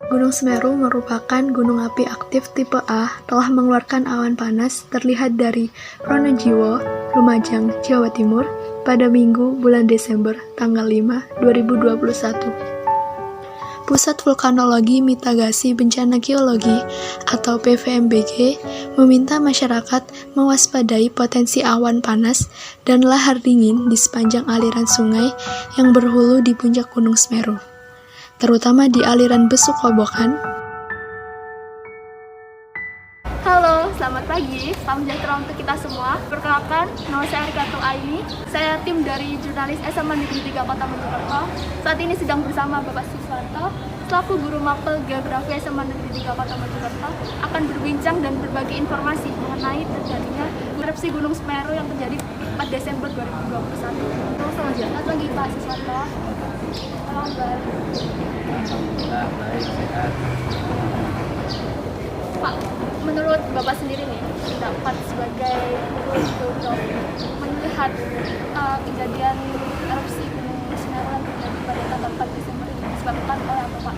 Gunung Semeru merupakan gunung api aktif tipe A, telah mengeluarkan awan panas terlihat dari Pronojiwo, Lumajang, Jawa Timur pada Minggu bulan Desember tanggal 5, 2021. Pusat Vulkanologi Mitigasi Bencana Geologi atau PVMBG meminta masyarakat mewaspadai potensi awan panas dan lahar dingin di sepanjang aliran sungai yang berhulu di puncak Gunung Semeru, terutama di aliran Besuk Kobokan. Halo, selamat pagi, salam sejahtera untuk kita semua. Perkenalkan, nama saya Arikatul Aini. Saya tim dari jurnalis SMA Negeri 3 Kota Mojokerto. Saat ini sedang bersama Bapak Siswanto, selaku guru mapel geografi SMA Negeri 3 Kota Mojokerto, akan berbincang dan berbagi informasi mengenai terjadinya erupsi Gunung Semeru yang terjadi 4 Desember 2021. Selamat pagi Pak Siswanto. Apa kabar? Alhamdulillah, baik, sehat. Pak, menurut Bapak sendiri nih, dapat sebagai guru untuk melihat kejadian erupsi Gunung Semeru yang terjadi pada tanggal 4 Desember ini disebabkan oleh apa Pak?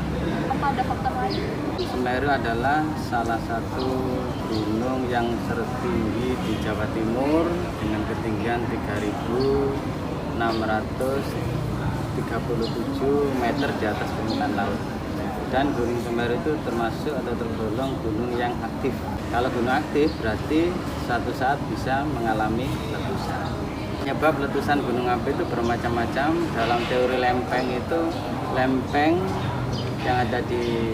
Apa ada faktor lain? Semeru adalah salah satu gunung yang tertinggi di Jawa Timur dengan ketinggian 3.637 meter di atas permukaan laut. Dan Gunung Semeru itu termasuk atau tergolong gunung yang aktif. Kalau gunung aktif berarti suatu saat bisa mengalami letusan. Penyebab letusan gunung api itu bermacam-macam. Dalam teori lempeng itu, lempeng yang ada di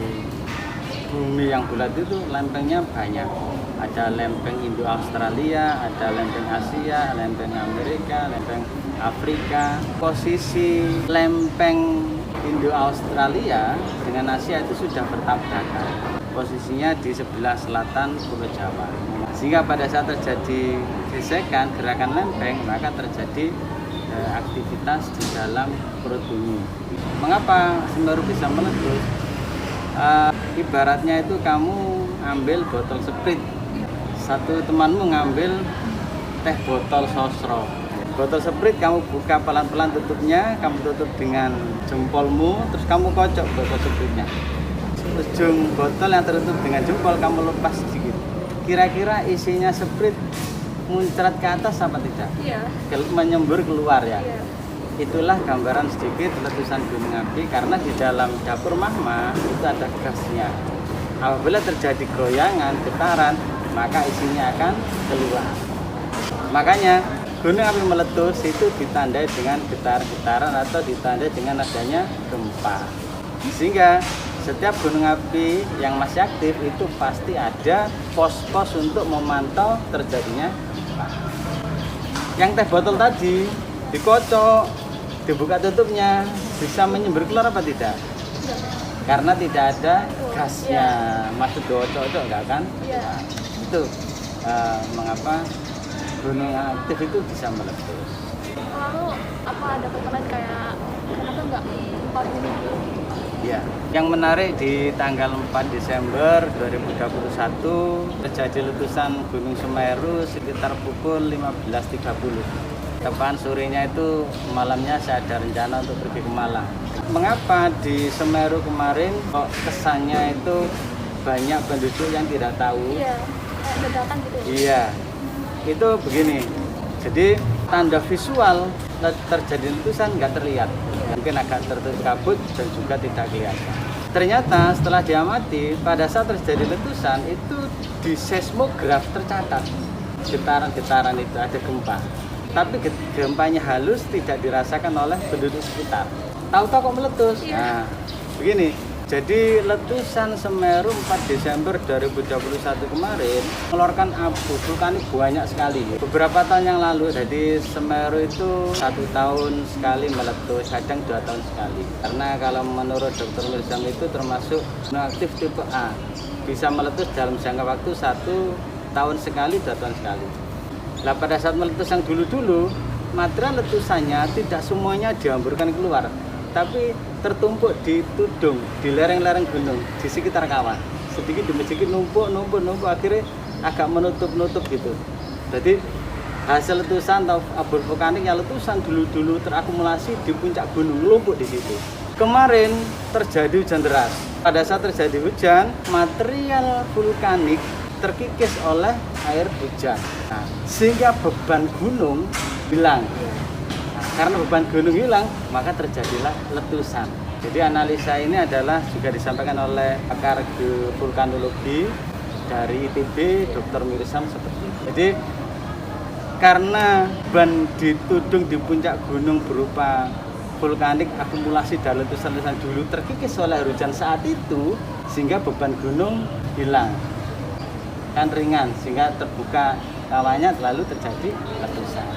bumi yang bulat itu lempengnya banyak. Ada lempeng Indo-Australia, ada lempeng Asia, lempeng Amerika, lempeng Afrika. Posisi lempeng Indo-Australia dengan Asia itu sudah bertabrakan. Posisinya di sebelah selatan Pulau Jawa. Sehingga pada saat terjadi gesekan gerakan lempeng, maka terjadi aktivitas di dalam perut bumi. Mengapa Semeru bisa meletus? Ibaratnya itu kamu ambil botol Sprite, satu temanmu ngambil teh botol sosro. Botol Sprite kamu buka pelan-pelan tutupnya, kamu tutup dengan jempolmu, terus kamu kocok botol Sprite-nya. Ujung botol yang tertutup dengan jempol kamu lepas sedikit. Kira-kira isinya Sprite muncrat ke atas apa tidak? Iya. Menyembur keluar ya. Iya. Itulah gambaran sedikit letusan gunung api karena di dalam dapur magma itu ada gasnya. Apabila terjadi goyangan, getaran, maka isinya akan keluar. Makanya gunung api meletus itu ditandai dengan getar-getaran atau ditandai dengan adanya gempa. Sehingga setiap gunung api yang masih aktif itu pasti ada pos-pos untuk memantau terjadinya gempa. Yang teh botol tadi dikocok, dibuka tutupnya, bisa menyembur keluar apa tidak? Karena tidak ada gasnya. Maksud dikocok enggak kan? Iya. Itu mengapa gunung aktif itu bisa meletus. Lalu apa ada faktor lain kayak kenapa nggak gempa bumi dulu? Ya, yang menarik di tanggal 4 Desember 2021 terjadi letusan Gunung Semeru sekitar pukul 15.30. Tepat sorenya itu malamnya saya ada rencana untuk pergi ke Malang. Mengapa di Semeru kemarin kok kesannya itu banyak penduduk yang tidak tahu? Iya, kayak dadakan gitu. Iya, itu begini. Jadi tanda visual terjadi letusan nggak terlihat, mungkin agak tertutup kabut dan juga tidak kelihatan. Ternyata setelah diamati pada saat terjadi letusan itu di seismograf tercatat getaran-getaran itu ada gempa. Tapi gempanya halus tidak dirasakan oleh penduduk sekitar. Tahu-tahu kok meletus. Iya. Nah, begini. Jadi letusan Semeru 4 Desember 2021 kemarin mengeluarkan abu vulkanik banyak sekali. Beberapa tahun yang lalu, jadi Semeru itu 1 tahun sekali meletus, kadang 2 tahun sekali. Karena kalau menurut Dr. Mirzam itu termasuk gunung aktif tipe A. Bisa meletus dalam jangka waktu 1 tahun sekali, 2 tahun sekali. Nah pada saat meletus yang dulu-dulu, material letusannya tidak semuanya dihamburkan keluar, tapi tertumpuk di tudung, di lereng-lereng gunung, di sekitar kawah. Sedikit demi sedikit numpuk, akhirnya agak menutup gitu. Jadi hasil letusan atau abu vulkanik yang letusan dulu-dulu terakumulasi di puncak gunung, melumpuk di situ. Kemarin terjadi hujan deras. Pada saat terjadi hujan, material vulkanik terkikis oleh air hujan. Nah, sehingga beban gunung hilang. Nah, karena beban gunung hilang, maka terjadilah letusan. Jadi analisa ini adalah juga disampaikan oleh pakar vulkanologi dari ITB, Dr. Mirsam seperti itu. Jadi karena beban ditudung di puncak gunung berupa vulkanik akumulasi dan letusan-letusan dulu terkikis oleh hujan saat itu, sehingga beban gunung hilang, kan ringan, sehingga terbuka kawahnya lalu terjadi letusan.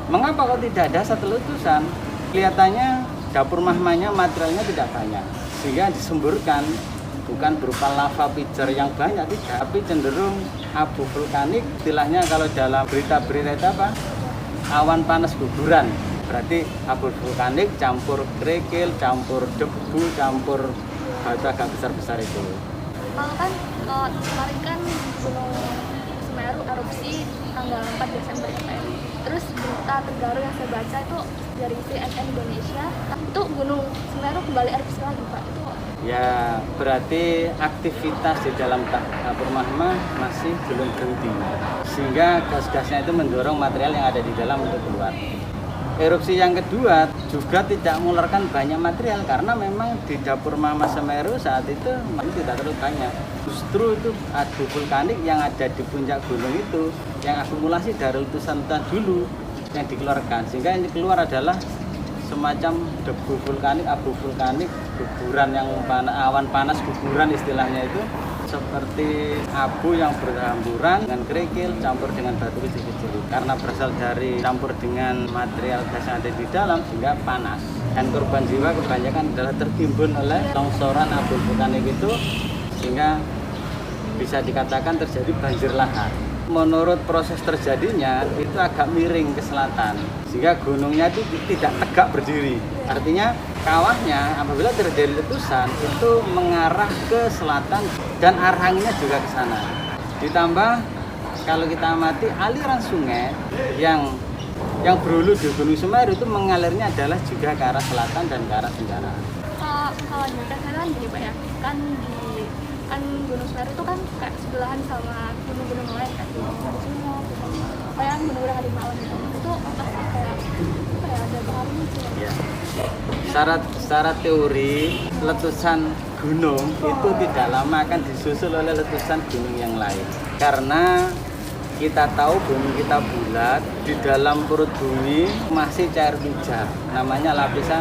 Mengapa kok tidak ada satu letusan? Kelihatannya dapur magmanya materialnya tidak banyak, sehingga disemburkan bukan berupa lava pijar yang banyak, tidak, tapi cenderung abu vulkanik. Istilahnya kalau dalam berita-berita itu apa? Awan panas guguran. Berarti abu vulkanik campur kerikil, campur debu, campur batu agak besar-besar itu. Kalau kan kemarin kan Gunung Semeru erupsi tanggal 4 Desember ya Pak. Terus berita terbaru yang saya baca itu dari CNN Indonesia, itu Gunung Semeru kembali erupsi lagi Pak. Itu ya berarti aktivitas di dalam dapur magma masih belum berhenti, sehingga gas-gasnya itu mendorong material yang ada di dalam untuk keluar. Erupsi yang kedua juga tidak mengeluarkan banyak material karena memang di dapur magma Semeru saat itu tidak terlalu banyak. Justru itu abu vulkanik yang ada di puncak gunung itu yang akumulasi dari letusan dulu yang dikeluarkan, sehingga yang keluar adalah semacam debu vulkanik, abu vulkanik, guguran yang awan panas guguran istilahnya itu, seperti abu yang berhamburan dengan kerikil campur dengan batu kecil-kecil. Karena berasal dari campur dengan material gas yang ada di dalam sehingga panas. Dan korban jiwa kebanyakan adalah tertimbun oleh longsoran abu vulkanik itu, sehingga bisa dikatakan terjadi banjir lahar. Menurut proses terjadinya itu agak miring ke selatan, sehingga gunungnya itu tidak tegak berdiri. Artinya kawahnya apabila terjadi letusan itu mengarah ke selatan dan arah anginnya juga ke sana. Ditambah kalau kita amati aliran sungai yang berhulu di Gunung Semeru itu mengalirnya adalah juga ke arah selatan dan ke arah tenggara. kalau nyata kan gini Pak ya, kan Gunung Semeru itu kan kayak sebelahan sama gunung-gunung lain kan, Gunung Sumo, kayak gunung-gunung ada di Malang gitu. Itu pasti kayak apa ya, ada bahannya gitu. Ya. Secara teori letusan gunung itu tidak lama akan disusul oleh letusan gunung yang lain. Karena kita tahu bumi kita bulat, di dalam perut bumi masih cair pijar, namanya lapisan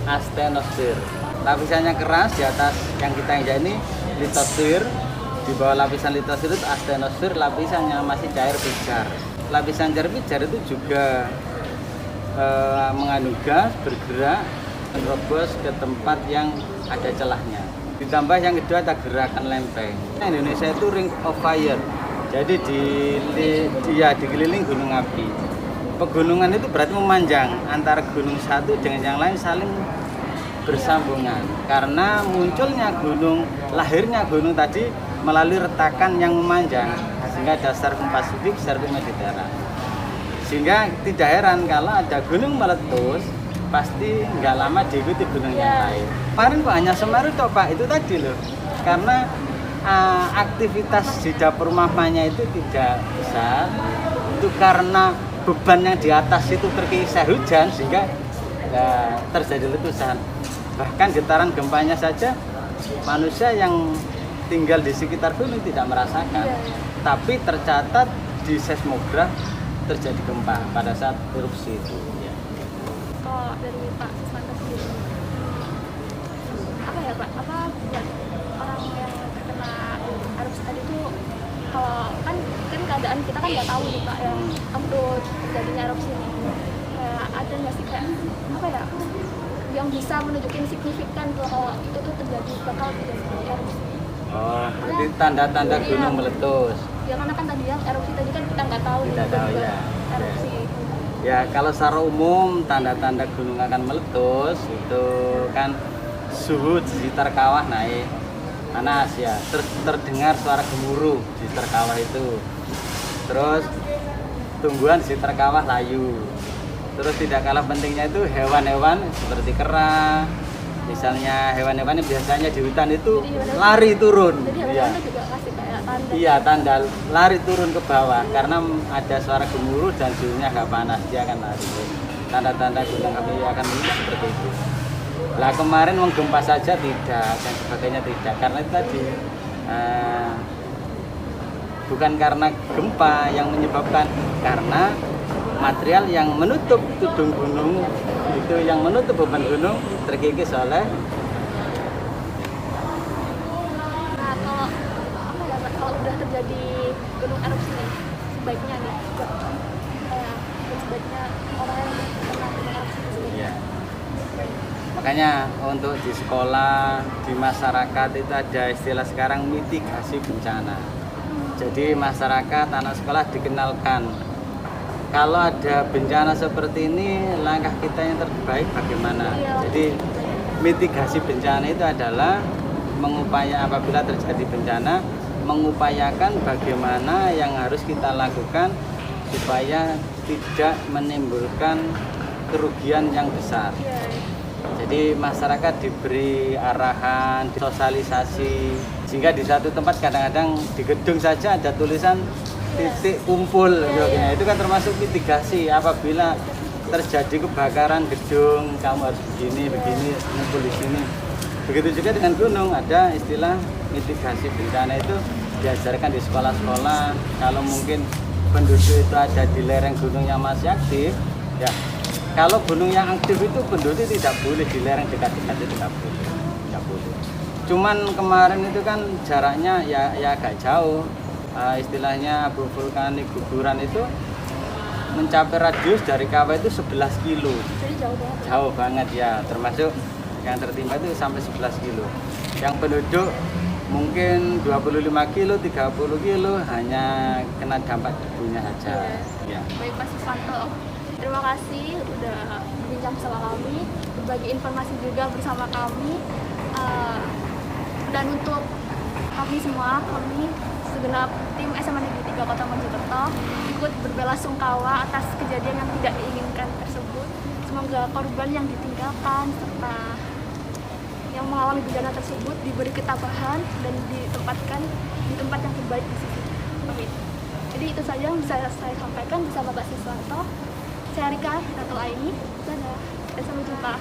astenosfer. Lapisannya keras, di atas yang kita injak ini litosfer, di bawah lapisan litosfer itu astenosfer, lapisannya masih cair pijar. Lapisan cair pijar itu juga mengandung gas, bergerak, menerobos ke tempat yang ada celahnya. Ditambah yang kedua ada gerakan lempeng. Indonesia itu ring of fire, jadi dikeliling gunung api. Pegunungan itu berarti memanjang antara gunung satu dengan yang lain saling bersambungan, karena munculnya gunung, lahirnya gunung tadi melalui retakan yang memanjang, sehingga ada sirkuit Pasifik, sirkuit Mediterania. Sehingga tidak heran kalau ada gunung meletus, pasti nggak lama diikuti gunung yang lain. Kemarin kok hanya Semeru toh Pak, itu tadi loh, karena aktivitas di dapur magmanya itu tidak besar, itu karena beban yang di atas itu terkikis hujan sehingga terjadi letusan. Bahkan getaran gempanya saja manusia yang tinggal di sekitar gunung tidak merasakan, tapi tercatat di seismograf terjadi gempa pada saat erupsi itu. Kalau dari Pak Siswanto sendiri, apa ya Pak, apa buat orang yang terkena erupsi tadi itu, kalau kan keadaan kita kan nggak tahu nih Pak ya, waktu terjadinya erupsi ini, kayak ada nggak sih kayak apa ya yang bisa menunjukkan signifikan kalau itu tuh terjadi, bakal terjadi erupsi? Oh, berarti tanda-tanda gunung meletus. Ya karena kan tadi yang erupsi tadi kan kita nggak tahu nih, Tidak tahu ya. erupsi. Ya kalau secara umum tanda-tanda gunung akan meletus itu kan suhu di sekitar kawah naik panas ya, terus terdengar suara gemuruh di sekitar kawah itu, terus tumbuhan di sekitar kawah layu, terus tidak kalah pentingnya itu hewan-hewan seperti kera, Misalnya hewan-hewan yang biasanya di hutan itu Jadi hewan-hewan- lari turun. Jadi Iya. hewan-hewan juga kasih kayak tanda. Iya, tanda lari turun ke bawah karena ada suara gemuruh dan suhunya agak panas, dia akan lari. Tanda-tanda gunung api akan meletus seperti itu. Lah kemarin gempa saja tidak dan sebagainya tidak, karena itu tadi bukan karena gempa yang menyebabkan, karena material yang menutup tudung gunung itu, yang menutup beban gunung terkikis oleh Nah, kalau apa ya, Mbak, kalau udah terjadi gunung erupsi nih, sebaiknya nih, sebaiknya orang yang pernah gunung erupsi di sini. ya. Makanya untuk di sekolah, di masyarakat itu ada istilah sekarang mitigasi bencana. Jadi masyarakat, anak sekolah dikenalkan kalau ada bencana seperti ini, langkah kita yang terbaik bagaimana. Jadi mitigasi bencana itu adalah apabila terjadi bencana, mengupayakan bagaimana yang harus kita lakukan supaya tidak menimbulkan kerugian yang besar. Jadi masyarakat diberi arahan, sosialisasi, sehingga di satu tempat kadang-kadang di gedung saja ada tulisan titik kumpul. Itu kan termasuk mitigasi. Apabila terjadi kebakaran gedung, kamu harus begini, ngumpul di sini. Begitu juga dengan gunung, ada istilah mitigasi bencana, itu diajarkan di sekolah-sekolah. Kalau mungkin penduduk itu ada di lereng gunung yang masih aktif, ya. Kalau gunung yang aktif itu penduduk tidak boleh di lereng dekat-dekat, itu nggak boleh. Cuman kemarin itu kan jaraknya ya agak jauh. Istilahnya abu vulkanik guguran itu mencapai radius dari kawah itu 11 kilo. Jadi jauh banget. Jauh banget ya, termasuk yang tertimpa itu sampai 11 kilo. Yang penduduk mungkin 25 kilo, 30 kilo hanya kena dampak debunya saja. Ya. Baik Pak Susanto, terima kasih udah berbincang bersama kami, berbagi informasi juga bersama kami. Dan untuk kami semua, kami segenap tim SMA Negeri 3 Kota Mojokerto ikut berbelasungkawa atas kejadian yang tidak diinginkan tersebut. Semoga korban yang ditinggalkan serta yang mengalami bencana tersebut diberi ketabahan dan ditempatkan di tempat yang terbaik di sini. Amin. Jadi itu saja yang bisa saya sampaikan bersama Pak Siswanto. Saya Rika, Datul Aini. Dadah. Dan sampai jumpa.